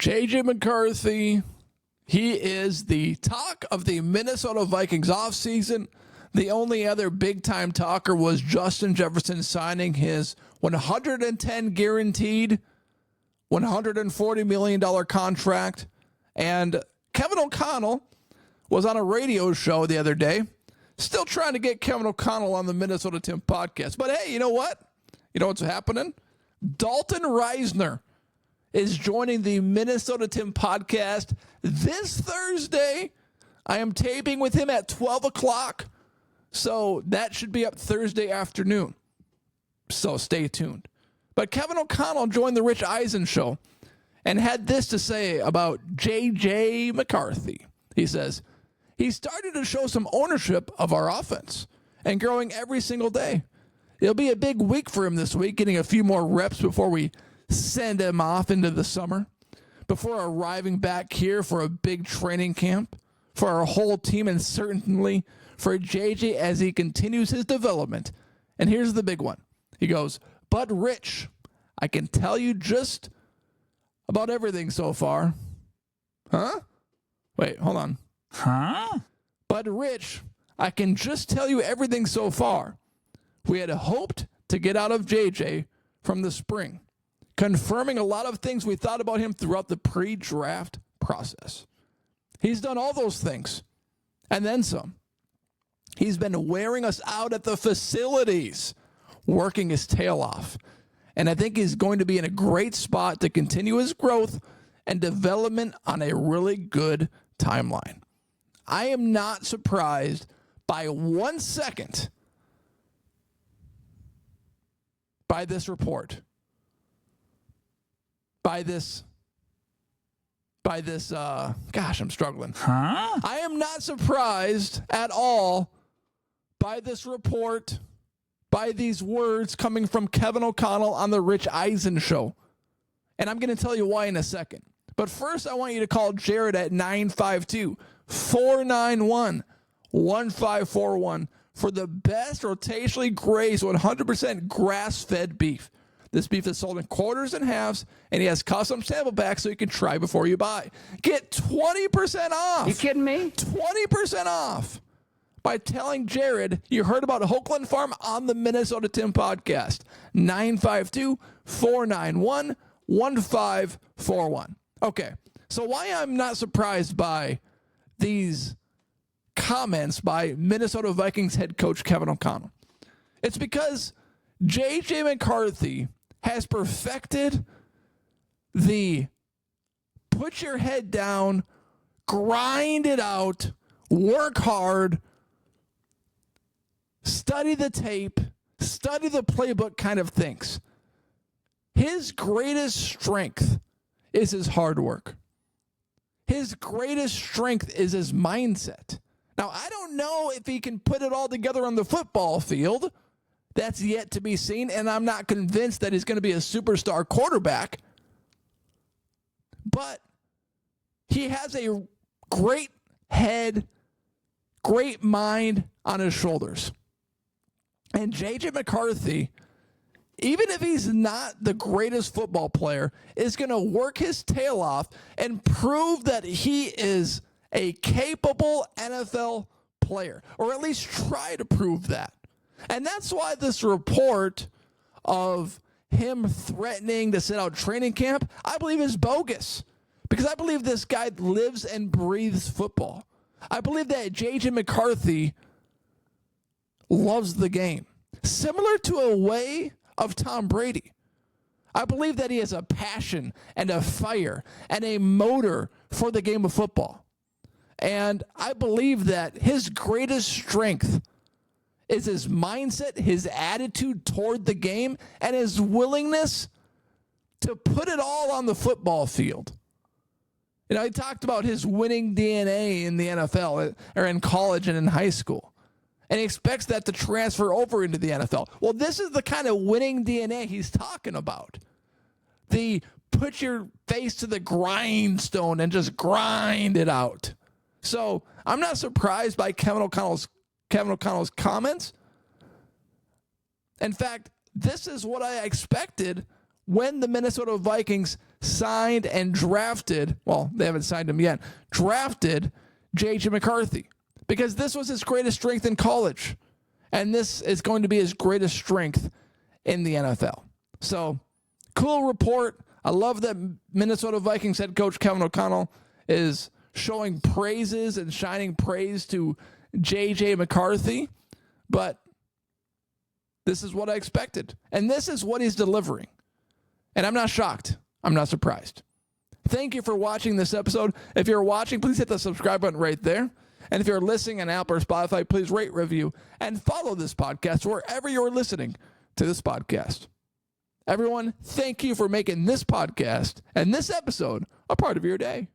J.J. McCarthy, he is the talk of the Minnesota Vikings offseason. The only other big-time talker was Justin Jefferson signing his $110 guaranteed, $140 million contract. And Kevin O'Connell was on a radio show the other day, still trying to get Kevin O'Connell on the Minnesota Tim podcast. But hey, you know what? You know what's happening? Dalton Risner is joining the Minnesota Tim podcast this Thursday. I am taping with him at 12 o'clock. So that should be up Thursday afternoon. So stay tuned. But Kevin O'Connell joined the Rich Eisen show and had this to say about J.J. McCarthy. He says, he started to show some ownership of our offense and growing every single day. It'll be a big week for him this week, getting a few more reps before we send him off into the summer, before arriving back here for a big training camp, for our whole team, and certainly for JJ as he continues his development. And here's the big one. He goes, but Rich, I can tell you just about everything so far. Huh? Wait, hold on. Huh? But Rich, I can just tell you everything so far. We had hoped to get out of JJ from the spring, confirming a lot of things we thought about him throughout the pre-draft process. He's done all those things, and then some. He's been wearing us out at the facilities, working his tail off. And I think he's going to be in a great spot to continue his growth and development on a really good timeline. I am not surprised by 1 second by this report. Gosh, I'm struggling. Huh? I am not surprised at all by this report, by these words coming from Kevin O'Connell on the Rich Eisen show. And I'm going to tell you why in a second. But first, I want you to call Jared at 952-491-1541 for the best rotationally grazed 100% grass-fed beef. This beef is sold in quarters and halves, and he has custom sample packs so you can try before you buy. Get 20% off. You kidding me? 20% off by telling Jared you heard about Hoagland Farm on the Minnesota Tim podcast. 952-491-1541. Okay, so why I'm not surprised by these comments by Minnesota Vikings head coach Kevin O'Connell. It's because J.J. McCarthy has perfected the put your head down, grind it out, work hard, study the tape, study the playbook kind of things. His greatest strength is his hard work. His greatest strength is his mindset. Now, I don't know if he can put it all together on the football field. That's yet to be seen, and I'm not convinced that he's going to be a superstar quarterback. But he has a great head, great mind on his shoulders. And J.J. McCarthy, even if he's not the greatest football player, is going to work his tail off and prove that he is a capable NFL player, or at least try to prove that. And that's why this report of him threatening to sit out training camp, I believe is bogus. Because I believe this guy lives and breathes football. I believe that J.J. McCarthy loves the game. Similar to a way of Tom Brady. I believe that he has a passion and a fire and a motor for the game of football. And I believe that his greatest strength is his mindset, his attitude toward the game, and his willingness to put it all on the football field. You know, he talked about his winning DNA in the NFL or in college and in high school. And he expects that to transfer over into the NFL. Well, this is the kind of winning DNA he's talking about. The put your face to the grindstone and just grind it out. So I'm not surprised by Kevin O'Connell's comments. In fact, this is what I expected when the Minnesota Vikings signed and drafted, well, they haven't signed him yet, drafted J.J. McCarthy because this was his greatest strength in college. And this is going to be his greatest strength in the NFL. So, cool report. I love that Minnesota Vikings head coach Kevin O'Connell is showing praises and shining praise to J.J. McCarthy. But this is what I expected. And this is what he's delivering. And I'm not shocked. I'm not surprised. Thank you for watching this episode. If you're watching, please hit the subscribe button right there. And if you're listening on Apple or Spotify, please rate, review, and follow this podcast wherever you're listening to this podcast. Everyone, thank you for making this podcast and this episode a part of your day.